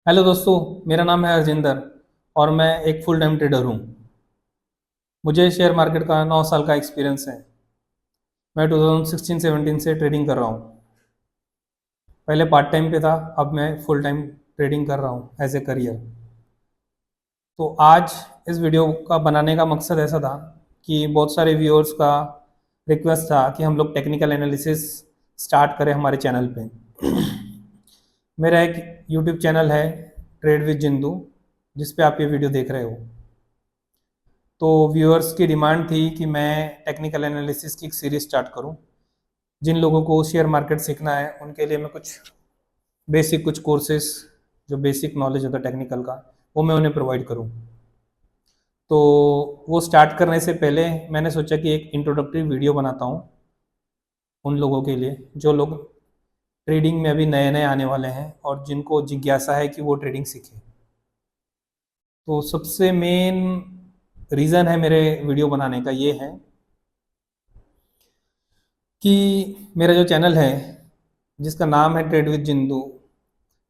Hello दोस्तों। मेरा नाम है हरजिंदर और मैं एक फुल टाइम ट्रेडर हूँ। मुझे शेयर मार्केट का 9 साल का एक्सपीरियंस है। मैं 2016-17 से ट्रेडिंग कर रहा हूँ। पहले पार्ट टाइम पे था, अब मैं फुल टाइम ट्रेडिंग कर रहा हूँ एज ए करियर। तो आज इस वीडियो का बनाने का मकसद ऐसा था कि बहुत सारे व्यूअर्स का रिक्वेस्ट था कि हम लोग टेक्निकल एनालिसिस स्टार्ट करें हमारे चैनल पे। मेरा एक यूट्यूब चैनल है, ट्रेड विद जिंदू, जिस पे आप ये वीडियो देख रहे हो। तो व्यूअर्स की डिमांड थी कि मैं टेक्निकल एनालिसिस की एक सीरीज स्टार्ट करूं। जिन लोगों को शेयर मार्केट सीखना है उनके लिए मैं कुछ कोर्सेस, जो बेसिक नॉलेज होता है टेक्निकल का, वो मैं उन्हें प्रोवाइड करूं। तो वो स्टार्ट करने से पहले मैंने सोचा कि एक इंट्रोडक्टरी वीडियो बनाता हूं उन लोगों के लिए जो लोग ट्रेडिंग में अभी नए नए आने वाले हैं और जिनको जिज्ञासा है कि वो ट्रेडिंग सीखें। तो सबसे मेन रीज़न है मेरे वीडियो बनाने का ये है कि मेरा जो चैनल है, जिसका नाम है ट्रेड विद जिंदू,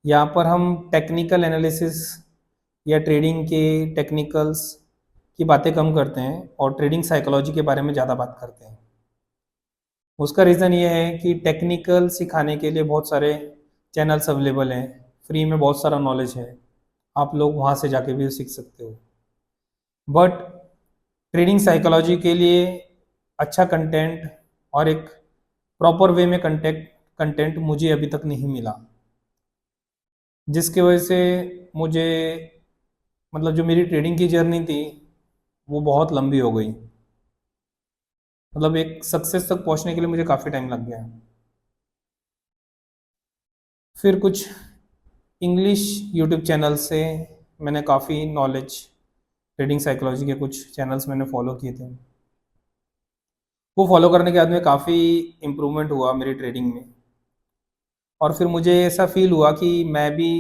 यहाँ पर हम टेक्निकल एनालिसिस या ट्रेडिंग के टेक्निकल्स की बातें कम करते हैं और ट्रेडिंग साइकोलॉजी के बारे में ज़्यादा बात करते हैं। उसका रीज़न ये है कि टेक्निकल सिखाने के लिए बहुत सारे चैनल्स अवेलेबल हैं, फ्री में बहुत सारा नॉलेज है, आप लोग वहाँ से जाके भी सीख सकते हो। बट ट्रेडिंग साइकोलॉजी के लिए अच्छा कंटेंट और एक प्रॉपर वे में कंटेंट मुझे अभी तक नहीं मिला, जिसकी वजह से मुझे, मतलब जो मेरी ट्रेडिंग की जर्नी थी वो बहुत लंबी हो गई। मतलब एक सक्सेस तक पहुंचने के लिए मुझे काफ़ी टाइम लग गया। फिर कुछ इंग्लिश यूट्यूब चैनल से मैंने काफ़ी नॉलेज, ट्रेडिंग साइकोलॉजी के कुछ चैनल्स मैंने फॉलो किए थे। वो फॉलो करने के बाद में काफ़ी इम्प्रूवमेंट हुआ मेरी ट्रेडिंग में। और फिर मुझे ऐसा फील हुआ कि मैं भी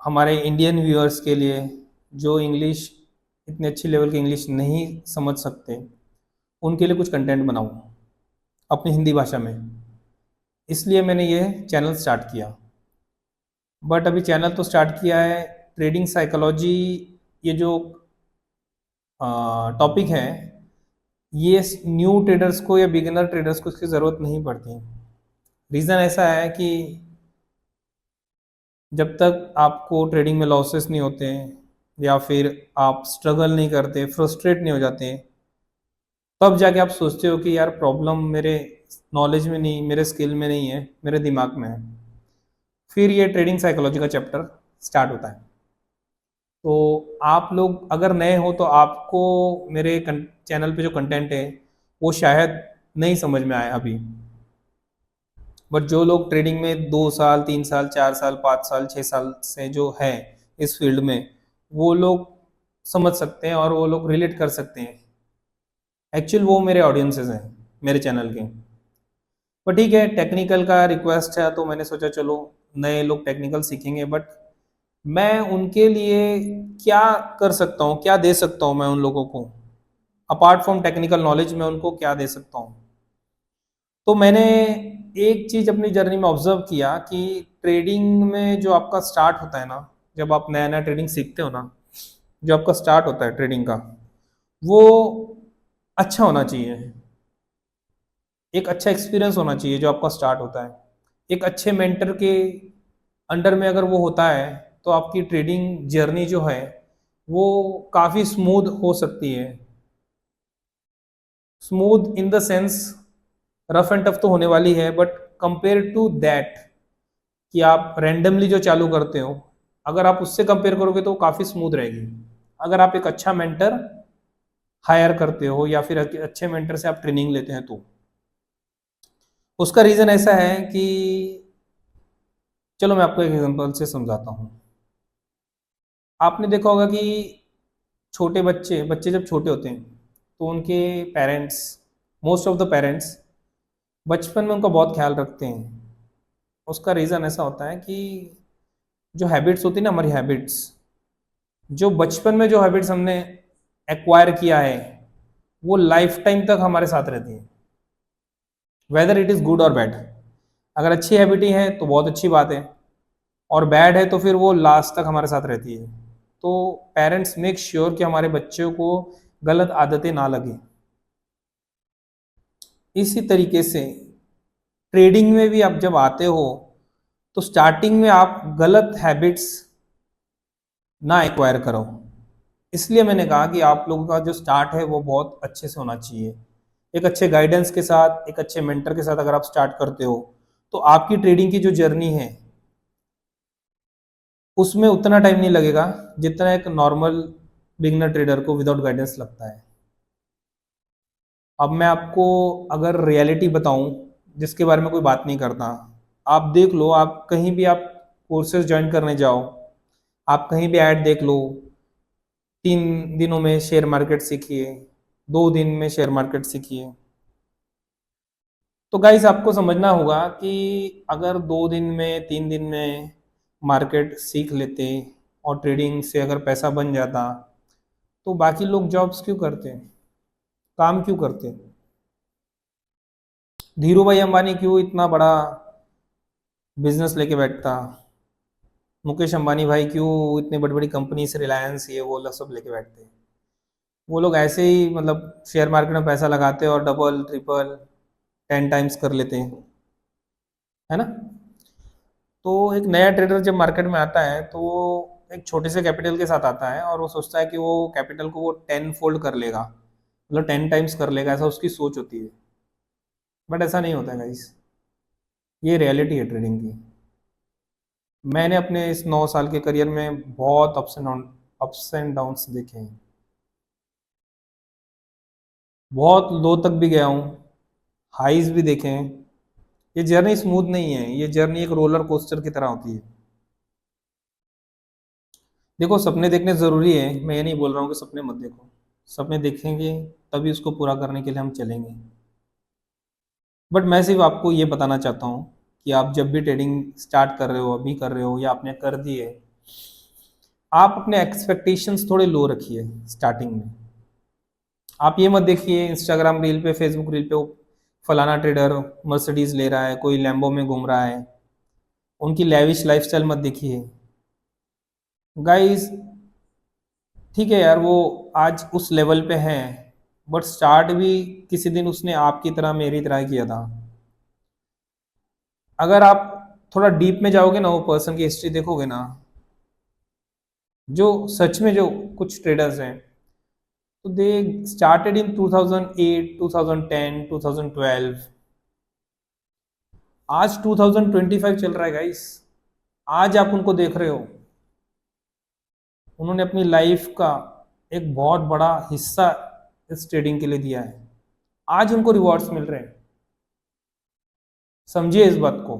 हमारे इंडियन व्यूअर्स के लिए, जो इंग्लिश, इतने अच्छी लेवल की इंग्लिश नहीं समझ सकते, उनके लिए कुछ कंटेंट बनाऊँ अपनी हिंदी भाषा में। इसलिए मैंने ये चैनल स्टार्ट किया। बट अभी चैनल तो स्टार्ट किया है, ट्रेडिंग साइकोलॉजी, ये जो टॉपिक है, ये न्यू ट्रेडर्स को या बिगिनर ट्रेडर्स को इसकी ज़रूरत नहीं पड़ती। रीज़न ऐसा है कि जब तक आपको ट्रेडिंग में लॉसेस नहीं होते हैं या फिर आप स्ट्रगल नहीं करते, फ्रस्ट्रेट नहीं हो जाते, तब जाके आप सोचते हो कि यार प्रॉब्लम मेरे नॉलेज में नहीं, मेरे स्किल में नहीं है, मेरे दिमाग में है। फिर ये ट्रेडिंग साइकोलॉजी का चैप्टर स्टार्ट होता है। तो आप लोग अगर नए हो तो आपको मेरे चैनल पे जो कंटेंट है वो शायद नहीं समझ में आए अभी। बट जो लोग ट्रेडिंग में 2 साल, 3 साल, 4 साल, 5 साल, 6 साल से जो है इस फील्ड में, वो लोग समझ सकते हैं और वो लोग रिलेट कर सकते हैं। एक्चुअल वो मेरे ऑडियंसेस हैं मेरे चैनल के। पर ठीक है, टेक्निकल का रिक्वेस्ट है तो मैंने सोचा चलो नए लोग टेक्निकल सीखेंगे, बट मैं उनके लिए क्या कर सकता हूँ, क्या दे सकता हूँ मैं उन लोगों को, अपार्ट फ्रॉम टेक्निकल नॉलेज में उनको क्या दे सकता हूँ। तो मैंने एक चीज़ अपनी जर्नी में ऑब्जर्व किया कि ट्रेडिंग में जो आपका स्टार्ट होता है ना, जब आप नया नया ट्रेडिंग सीखते हो ना, जो आपका स्टार्ट होता है ट्रेडिंग का, वो अच्छा होना चाहिए। एक अच्छा एक्सपीरियंस होना चाहिए जो आपका स्टार्ट होता है। एक अच्छे मेंटर के अंडर में अगर वो होता है तो आपकी ट्रेडिंग जर्नी जो है वो काफ़ी स्मूथ हो सकती है। Smooth in the sense, rough and tough तो होने वाली है, बट कंपेयर टू दैट कि आप रैंडमली जो चालू करते हो, अगर आप उससे कंपेयर करोगे तो वो काफ़ी स्मूथ रहेगी। अगर आप एक अच्छा मेंटर हायर करते हो या फिर अच्छे मेंटर से आप ट्रेनिंग लेते हैं तो। उसका रीज़न ऐसा है कि, चलो मैं आपको एक एग्जांपल से समझाता हूँ। आपने देखा होगा कि छोटे बच्चे बच्चे जब छोटे होते हैं तो उनके parents, most of the parents बचपन में उनका बहुत ख्याल रखते हैं। उसका रीज़न ऐसा होता है कि जो हैबिट्स होती है ना, हमारी हैबिट्स, जो बचपन में जो हैबिट्स हमने एक्वायर किया है वो लाइफ टाइम तक हमारे साथ रहती हैं, वेदर इट इज़ गुड और बैड। अगर अच्छी हैबिट ही है तो बहुत अच्छी बात है, और बैड है तो फिर वो लास्ट तक हमारे साथ रहती है। तो पेरेंट्स मेक श्योर कि हमारे बच्चों को गलत आदतें ना लगे। इसी तरीके से ट्रेडिंग में भी आप जब आते हो तो स्टार्टिंग में आप गलत हैबिट्स ना एक्वायर करो। इसलिए मैंने कहा कि आप लोगों का जो स्टार्ट है वो बहुत अच्छे से होना चाहिए। एक अच्छे गाइडेंस के साथ, एक अच्छे मेंटर के साथ अगर आप स्टार्ट करते हो तो आपकी ट्रेडिंग की जो जर्नी है उसमें उतना टाइम नहीं लगेगा जितना एक नॉर्मल बिगनर ट्रेडर को विदाउट गाइडेंस लगता है। अब मैं आपको अगर रियलिटी बताऊं जिसके बारे में कोई बात नहीं करता, आप देख लो, आप कहीं भी आप कोर्सेज ज्वाइन करने जाओ, आप कहीं भी ऐड देख लो, 3 दिनों में शेयर मार्केट सीखिए, 2 दिन में शेयर मार्केट सीखिए। तो गाइस आपको समझना होगा कि अगर 2 दिन में 3 दिन में मार्केट सीख लेते और ट्रेडिंग से अगर पैसा बन जाता तो बाकी लोग जॉब्स क्यों करते, काम क्यों करते? धीरू भाई अंबानी क्यों इतना बड़ा बिजनेस लेके बैठता? मुकेश अंबानी भाई क्यों इतने बड़ी बड़ी कंपनीज, रिलायंस, ये वो लोग सब लेके बैठते हैं? वो लोग ऐसे ही मतलब शेयर मार्केट में पैसा लगाते और डबल ट्रिपल 10 टाइम्स कर लेते हैं, है ना? तो एक नया ट्रेडर जब मार्केट में आता है तो वो एक छोटे से कैपिटल के साथ आता है और वो सोचता है कि वो कैपिटल को वो 10 फोल्ड कर लेगा, मतलब 10 टाइम्स कर लेगा, ऐसा उसकी सोच होती है। बट ऐसा नहीं होता है गाइस, ये रियलिटी है ट्रेडिंग की। मैंने अपने इस 9 साल के करियर में बहुत अप्स एंड डाउन्स देखे हैं, बहुत लो तक भी गया हूँ, हाईज भी देखे हैं। ये जर्नी स्मूथ नहीं है, ये जर्नी एक रोलर कोस्टर की तरह होती है। देखो, सपने देखने ज़रूरी है, मैं ये नहीं बोल रहा हूँ कि सपने मत देखो, सपने देखेंगे तभी उसको पूरा करने के लिए हम चलेंगे। बट मैं सिर्फ आपको ये बताना चाहता हूँ कि आप जब भी ट्रेडिंग स्टार्ट कर रहे हो, अभी कर रहे हो या आपने कर दी है, आप अपने एक्सपेक्टेशंस थोड़े लो रखिए स्टार्टिंग में। आप ये मत देखिए इंस्टाग्राम रील पे, फेसबुक रील पे वो फलाना ट्रेडर मर्सिडीज ले रहा है, कोई लैम्बो में घूम रहा है, उनकी लेविश लाइफस्टाइल मत देखिए गाइस। ठीक है यार, वो आज उस लेवल पे है, बट स्टार्ट भी किसी दिन उसने आपकी तरह, मेरी तरह किया था। अगर आप थोड़ा डीप में जाओगे ना, वो पर्सन की हिस्ट्री देखोगे ना, जो सच में जो कुछ ट्रेडर्स हैं तो दे स्टार्टेड इन 2008, 2010, 2012, आज 2025 चल रहा है गाइस। आज आप उनको देख रहे हो, उन्होंने अपनी लाइफ का एक बहुत बड़ा हिस्सा इस ट्रेडिंग के लिए दिया है, आज उनको रिवॉर्ड्स मिल रहे हैं। समझिए इस बात को।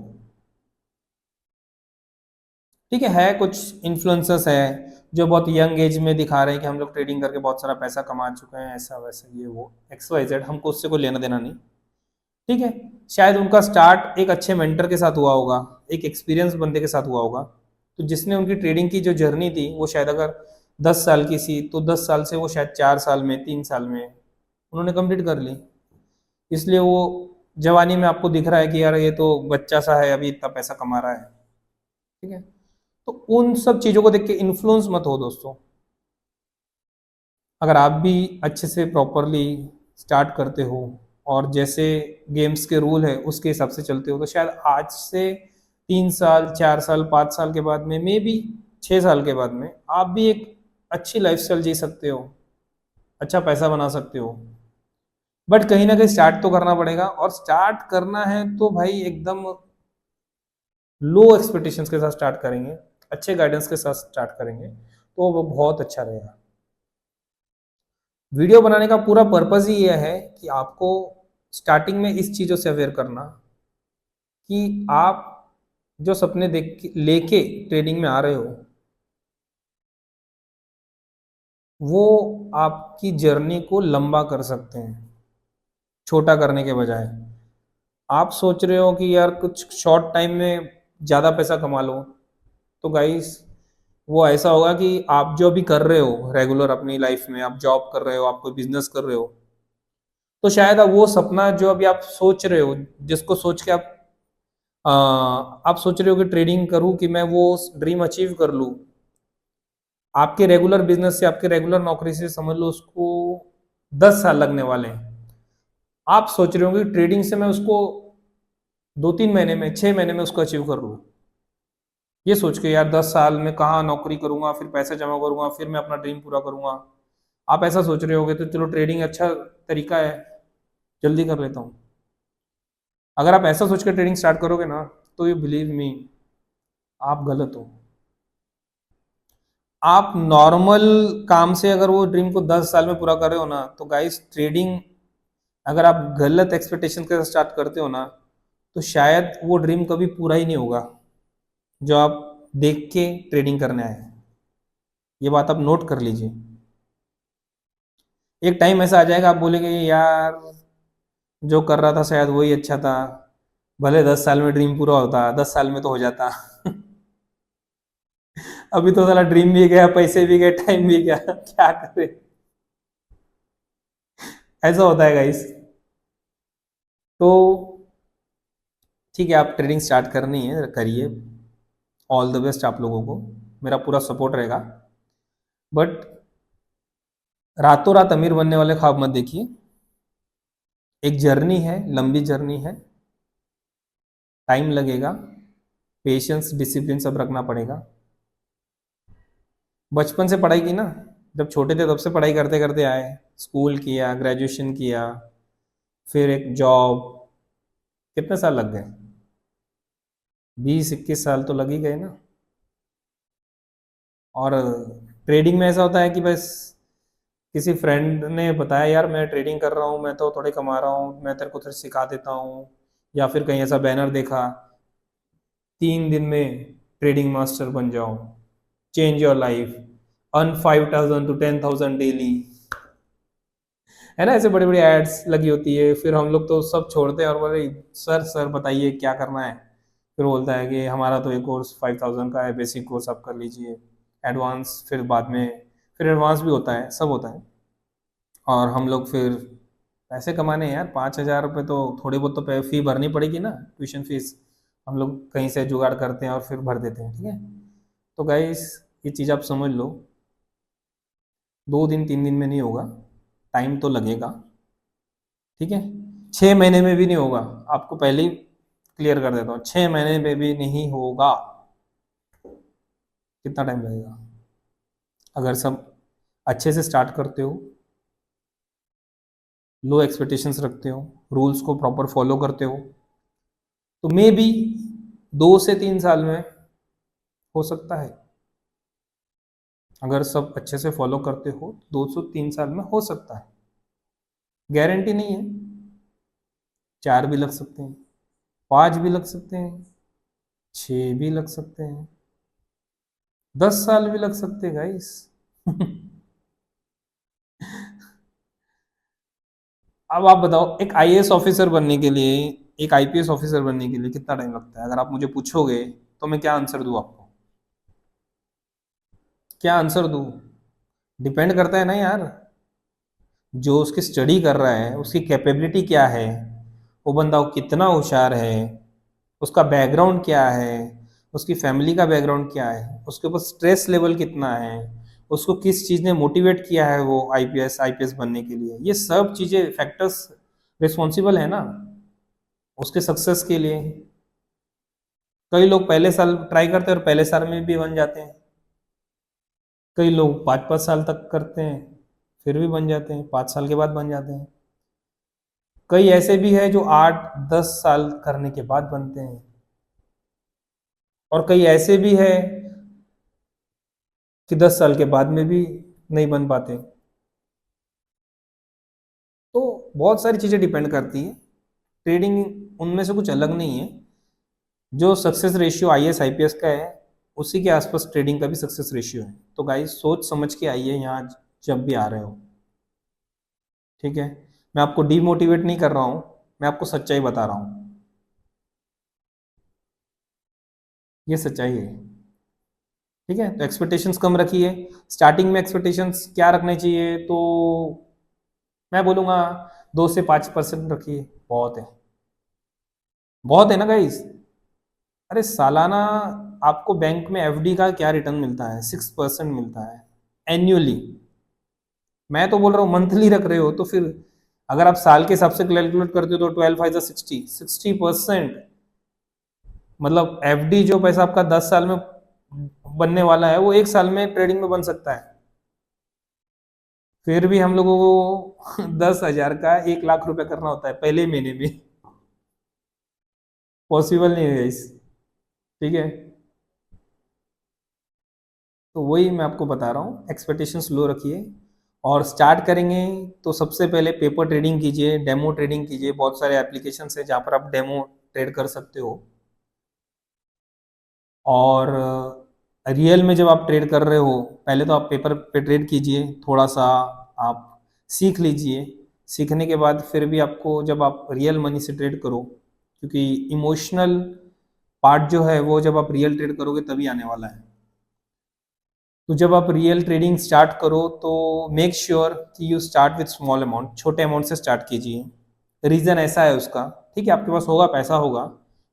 ठीक है कुछ इन्फ्लुएंसर्स है जो बहुत यंग एज में दिखा रहे हैं कि हम लोग ट्रेडिंग करके बहुत सारा पैसा कमा चुके हैं, ऐसा वैसा ये वो एक्स वाई जेड, हमको उससे कोई लेना देना नहीं। ठीक है, शायद उनका स्टार्ट एक अच्छे मेंटर के साथ हुआ होगा, एक एक्सपीरियंस बंदे के साथ हुआ होगा, तो जिसने उनकी ट्रेडिंग की जो जर्नी थी वो शायद अगर 10 साल की थी तो 10 साल से वो शायद 4 साल में, 3 साल में उन्होंने कंप्लीट कर ली। इसलिए वो जवानी में आपको दिख रहा है कि यार ये तो बच्चा सा है, अभी इतना पैसा कमा रहा है। ठीक है, तो उन सब चीजों को देख के इन्फ्लुएंस मत हो दोस्तों। अगर आप भी अच्छे से प्रॉपरली स्टार्ट करते हो और जैसे गेम्स के रूल है उसके हिसाब से चलते हो तो शायद आज से 3 साल, 4 साल, 5 साल के बाद में, मे बी 6 साल के बाद में आप भी एक अच्छी लाइफस्टाइल जी सकते हो, अच्छा पैसा बना सकते हो। बट कहीं ना कहीं स्टार्ट तो करना पड़ेगा, और स्टार्ट करना है तो भाई एकदम लो एक्सपेक्टेशंस के साथ स्टार्ट करेंगे, अच्छे गाइडेंस के साथ स्टार्ट करेंगे तो वो बहुत अच्छा रहेगा। वीडियो बनाने का पूरा पर्पज ही यह है कि आपको स्टार्टिंग में इस चीज़ों से अवेयर करना कि आप जो सपने लेके ट्रेडिंग में आ रहे हो वो आपकी जर्नी को लंबा कर सकते हैं, छोटा करने के बजाय। आप सोच रहे हो कि यार कुछ शॉर्ट टाइम में ज़्यादा पैसा कमा लो, तो गाइस वो ऐसा होगा कि आप जो भी कर रहे हो रेगुलर अपनी लाइफ में, आप जॉब कर रहे हो, आप कोई बिजनेस कर रहे हो, तो शायद अब वो सपना जो अभी आप सोच रहे हो, जिसको सोच के आप आप सोच रहे हो कि ट्रेडिंग करूं कि मैं वो ड्रीम अचीव कर लूं। आपके रेगुलर बिजनेस से, आपके रेगुलर नौकरी से समझ लो उसको 10 साल लगने वाले हैं। आप सोच रहे हो कि ट्रेडिंग से मैं उसको 2-3 महीने में, 6 महीने में उसको अचीव कर लूं। ये सोच के यार 10 साल में कहाँ नौकरी करूंगा, फिर पैसे जमा करूंगा, फिर मैं अपना ड्रीम पूरा करूंगा। आप ऐसा सोच रहे होगे तो चलो ट्रेडिंग अच्छा तरीका है, जल्दी कर लेता हूँ। अगर आप ऐसा सोच कर ट्रेडिंग स्टार्ट करोगे ना, तो यू बिलीव मी, आप गलत हो। आप नॉर्मल काम से अगर वो ड्रीम को 10 साल में पूरा कर रहे हो ना, तो गाइस ट्रेडिंग अगर आप गलत एक्सपेक्टेशन के साथ स्टार्ट करते हो ना, तो शायद वो ड्रीम कभी पूरा ही नहीं होगा जो आप देख के ट्रेडिंग करने आए हैं। ये बात आप नोट कर लीजिए। एक टाइम ऐसा आ जाएगा, आप बोलेंगे यार जो कर रहा था शायद वही अच्छा था, भले 10 साल में ड्रीम पूरा होता, 10 साल में तो हो जाता। अभी तो साला ड्रीम भी गया, पैसे भी गए, टाइम भी गया, क्या करे। ऐसा होता है गाइस। तो ठीक है, आप ट्रेडिंग स्टार्ट करनी है, करिए। ऑल द बेस्ट आप लोगों को, मेरा पूरा सपोर्ट रहेगा। बट रातों रात अमीर बनने वाले ख्वाब मत देखिए। एक जर्नी है, लंबी जर्नी है, टाइम लगेगा, पेशेंस डिसिप्लिन सब रखना पड़ेगा। बचपन से पढ़ाई की ना, जब छोटे थे तब से पढ़ाई करते करते आए, स्कूल किया, ग्रेजुएशन किया, फिर एक जॉब, कितने साल लग गए? 20-21 साल तो लग ही गए ना। और ट्रेडिंग में ऐसा होता है कि बस किसी फ्रेंड ने बताया यार मैं ट्रेडिंग कर रहा हूँ, मैं तो थोड़े कमा रहा हूँ, मैं तेरे को थोड़ी सिखा देता हूँ, या फिर कहीं ऐसा बैनर देखा, 3 दिन में ट्रेडिंग मास्टर बन जाओ, change your life, earn 5,000 to 10,000 daily, है ना, ऐसे बड़ी बड़ी एड्स लगी होती है। फिर हम लोग तो सब छोड़ते हैं और बोले सर सर बताइए क्या करना है। फिर बोलता है कि हमारा तो ये कोर्स 5,000 का है, बेसिक कोर्स आप कर लीजिए, एडवांस फिर बाद में, फिर एडवांस भी होता है, सब होता है। और हम लोग फिर पैसे कमाने हैं यार, 5,000 रुपये तो थोड़ी बहुत तो फी भरनी पड़ेगी ना, ट्यूशन फीस। हम लोग कहीं से जुगाड़ करते हैं और फिर भर देते हैं, ठीक है। तो गाइस ये चीज़ आप समझ लो, 2 दिन 3 दिन में नहीं होगा, टाइम तो लगेगा, ठीक है। 6 महीने में भी नहीं होगा, आपको पहले ही क्लियर कर देता हूँ, 6 महीने में भी नहीं होगा। कितना टाइम लगेगा? अगर सब अच्छे से स्टार्ट करते हो, लो एक्सपेक्टेशंस रखते हो, रूल्स को प्रॉपर फॉलो करते हो, तो मे बी 2 से 3 साल में हो सकता है। अगर सब अच्छे से फॉलो करते हो, 2 से 3 साल में हो सकता है। गारंटी नहीं है, 4 भी लग सकते हैं, 5 भी लग सकते हैं, 6 भी लग सकते हैं, 10 साल भी लग सकते हैं गाइस। अब आप बताओ, एक आईएएस ऑफिसर बनने के लिए, एक आईपीएस ऑफिसर बनने के लिए कितना टाइम लगता है? अगर आप मुझे पूछोगे तो मैं क्या आंसर दूं आपको? क्या आंसर दूं? डिपेंड करता है ना यार, जो उसकी स्टडी कर रहा है उसकी कैपेबिलिटी क्या है, वो बंदा कितना होशियार है, उसका बैकग्राउंड क्या है, उसकी फैमिली का बैकग्राउंड क्या है, उसके ऊपर स्ट्रेस लेवल कितना है, उसको किस चीज़ ने मोटिवेट किया है वो आईपीएस बनने के लिए, ये सब चीज़ें फैक्टर्स रिस्पॉन्सिबल है ना उसके सक्सेस के लिए। कई लोग पहले साल ट्राई करते हैं और पहले साल में भी बन जाते हैं, कई लोग 5-5 साल तक करते हैं फिर भी बन जाते हैं, 5 साल के बाद बन जाते हैं। कई ऐसे भी है जो 8-10 साल करने के बाद बनते हैं, और कई ऐसे भी है कि 10 साल के बाद में भी नहीं बन पाते। तो बहुत सारी चीज़ें डिपेंड करती है, ट्रेडिंग उनमें से कुछ अलग नहीं है। जो सक्सेस रेशियो आईएएस आईपीएस का है, उसी के आसपास ट्रेडिंग का भी सक्सेस रेशियो है। तो गाइस सोच समझ के आइए यहाँ जब भी आ रहे हो, ठीक है। मैं आपको डीमोटिवेट नहीं कर रहा हूँ, मैं आपको सच्चाई बता रहा हूँ, ये सच्चाई है, ठीक है। तो एक्सपेक्टेशंस कम रखिए। स्टार्टिंग में एक्सपेक्टेशंस क्या रखने चाहिए, तो मैं बोलूँगा 2 से 5% रखिए, बहुत है, बहुत है ना गाइस। अरे सालाना आपको बैंक में एफडी का क्या रिटर्न मिलता है? 6% मिलता है एन्युअली। मैं तो बोल रहा हूँ मंथली रख रहे हो तो फिर अगर आप साल के हिसाब से कैलकुलेट करते हो तो 12 5 60 मतलब एफडी जो पैसा आपका 10 साल में बनने वाला है वो 1 साल में ट्रेडिंग में बन सकता है। फिर भी हम लोगों को 10,000 का 1 लाख रुपए करना होता है पहले महीने में। पॉसिबल नहीं है इस। ठीक है, तो वही मैं आपको बता रहा हूँ, एक्सपेक्टेशंस लो रखिए। और स्टार्ट करेंगे तो सबसे पहले पेपर ट्रेडिंग कीजिए, डेमो ट्रेडिंग कीजिए। बहुत सारे एप्लीकेशंस है जहाँ पर आप डेमो ट्रेड कर सकते हो। और रियल में जब आप ट्रेड कर रहे हो, पहले तो आप पेपर पे ट्रेड कीजिए, थोड़ा सा आप सीख लीजिए। सीखने के बाद फिर भी आपको जब आप रियल मनी से ट्रेड करो, क्योंकि इमोशनल पार्ट जो है वो जब आप रियल ट्रेड करोगे तभी आने वाला है। तो जब आप रियल ट्रेडिंग स्टार्ट करो तो मेक श्योर कि you start with small amount, छोटे अमाउंट से स्टार्ट कीजिए। रीज़न ऐसा है उसका, ठीक है, आपके पास होगा, पैसा होगा,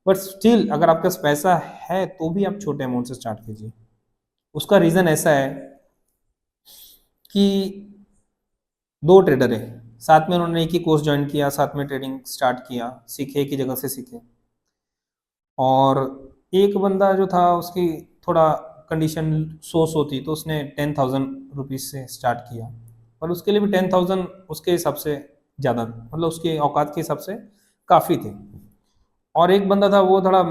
बट स्टिल अगर आपके पास पैसा है तो भी आप छोटे अमाउंट से स्टार्ट कीजिए। उसका रीज़न ऐसा है कि दो ट्रेडर है, साथ में उन्होंने एक ही कोर्स ज्वाइन किया, साथ में ट्रेडिंग स्टार्ट किया, सीखे, एक ही जगह से सीखे। और एक बंदा जो था उसकी थोड़ा कंडीशन सोस होती तो उसने 10,000 रुपीज़ से स्टार्ट किया, और उसके लिए भी 10,000 उसके हिसाब से ज़्यादा, मतलब उसके औकात के हिसाब से काफ़ी थे। और एक बंदा था वो थोड़ा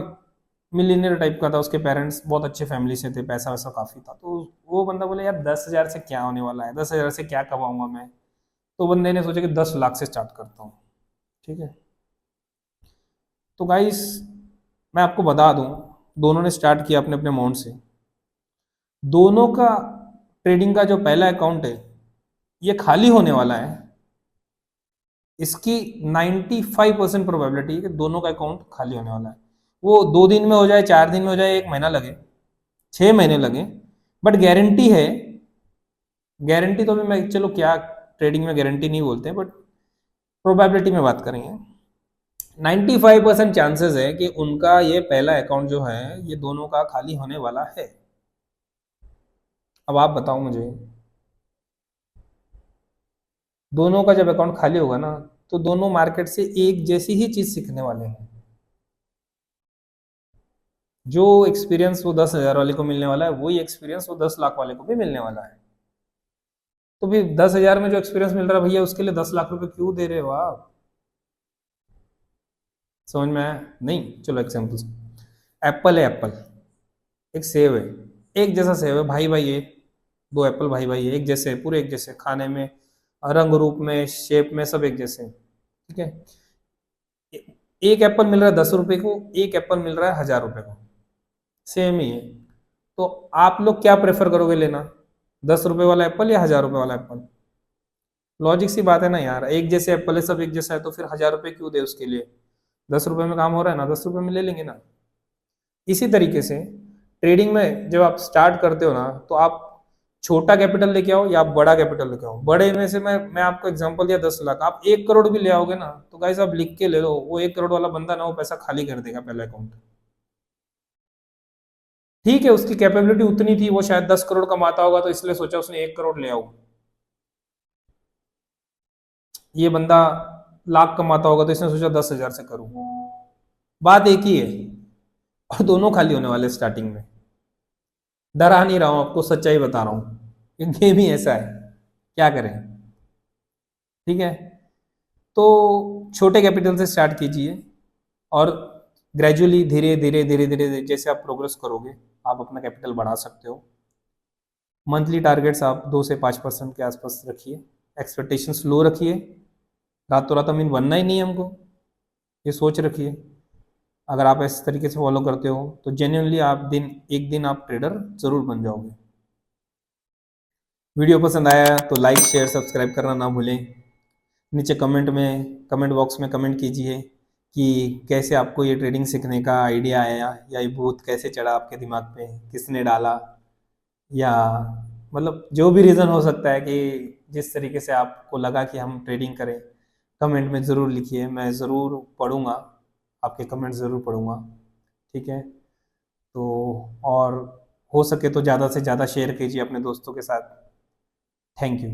मिलीनियर टाइप का था, उसके पेरेंट्स बहुत अच्छे फैमिली से थे, पैसा वैसा काफ़ी था। तो वो बंदा बोले यार 10,000 से क्या होने वाला है, 10,000 से क्या कमाऊंगा मैं। तो बंदे ने सोचा कि 10 लाख से स्टार्ट करता हूँ। ठीक है, तो गाइस मैं आपको बता दूं, दोनों ने स्टार्ट किया अपने अपने अमाउंट से। दोनों का ट्रेडिंग का जो पहला अकाउंट है ये खाली होने वाला है। इसकी 95% प्रोबेबिलिटी है कि दोनों का अकाउंट खाली होने वाला है। वो 2 दिन में हो जाए, 4 दिन में हो जाए, 1 महीना लगे, 6 महीने लगे, बट गारंटी है। गारंटी तो अभी मैं, चलो क्या ट्रेडिंग में गारंटी नहीं बोलते हैं, बट प्रोबेबिलिटी में बात करेंगे, 95% चांसेस है कि उनका ये पहला अकाउंट जो है ये दोनों का खाली होने वाला है। अब आप बताओ मुझे, दोनों का जब अकाउंट खाली होगा ना तो दोनों मार्केट से एक जैसी ही चीज सीखने वाले हैं। जो एक्सपीरियंस वो 10,000 वाले को मिलने वाला है वही एक्सपीरियंस वो 10 लाख वाले को भी मिलने वाला है। तो भी 10,000 में जो एक्सपीरियंस मिल रहा है भैया, उसके लिए 10 लाख रुपए क्यों दे रहे हो आप? समझ में आया नहीं? चलो एग्जाम्पल, एप्पल है, एप्पल एक सेब है, एक जैसा सेब है, भाई भाई है, दो एप्पल भाई भाई है, एक जैसे, पूरे एक जैसे, खाने में, रंग रूप में, शेप में, सब एक जैसे। ठीक है, एक एप्पल मिल रहा है 10 रुपए को, एक एप्पल मिल रहा है 1,000 रुपए को, सेम ही है। तो आप लोग क्या प्रेफर करोगे लेना, 10 रुपए वाला एप्पल या 1,000 रुपए वाला एप्पल? लॉजिक सी बात है ना यार, एक जैसे एप्पल है, सब एक जैसा है, तो फिर 1,000 रुपए क्यों दे उसके लिए? 10 रुपए में काम हो रहा है ना, 10 रुपए में ले लेंगे ना। इसी तरीके से ट्रेडिंग में जब आप स्टार्ट करते हो ना तो आप छोटा कैपिटल लेके आओ या आप बड़ा कैपिटल लेके आओ। बड़े में से मैं आपको एग्जांपल दिया 10 लाख, आप 1 करोड़ भी ले आओगे ना तो गाइस आप लिख के ले लो, वो 1 करोड़ वाला बंदा ना वो पैसा खाली कर देगा पहला अकाउंट। ठीक है, उसकी कैपेबिलिटी उतनी थी, वो शायद 10 करोड़ कमाता होगा तो इसलिए सोचा उसने 1 करोड़ ले आओ। ये बंदा लाख कमाता होगा तो इसने सोचा 10,000 से करूं। बात एक ही है, और दोनों खाली होने वाले स्टार्टिंग में। डरा नहीं रहा हूं आपको, सच्चाई बता रहा हूं, गेम ही ऐसा है, क्या करें। ठीक है, तो छोटे कैपिटल से स्टार्ट कीजिए, और ग्रेजुअली धीरे धीरे धीरे धीरे जैसे आप प्रोग्रेस करोगे आप अपना कैपिटल बढ़ा सकते हो। मंथली टारगेट्स आप 2 से 5% के आसपास रखिए, एक्सपेक्टेशंस लो रखिए। रातों रात अमीन बनना ही नहीं है हमको, ये सोच रखिए। अगर आप इस तरीके से फॉलो करते हो तो जेन्युइनली आप दिन एक दिन आप ट्रेडर जरूर बन जाओगे। वीडियो पसंद आया तो लाइक शेयर सब्सक्राइब करना ना भूलें। नीचे कमेंट बॉक्स में कमेंट कीजिए कि कैसे आपको ये ट्रेडिंग सीखने का आइडिया आया, या ये भूत कैसे चढ़ा आपके दिमाग पे, किसने डाला, या मतलब जो भी रीज़न हो सकता है कि जिस तरीके से आपको लगा कि हम ट्रेडिंग करें, कमेंट में ज़रूर लिखिए, मैं ज़रूर पढ़ूंगा, आपके कमेंट ज़रूर पढ़ूंगा। ठीक है, तो और हो सके तो ज़्यादा से ज़्यादा शेयर कीजिए अपने दोस्तों के साथ। Thank you.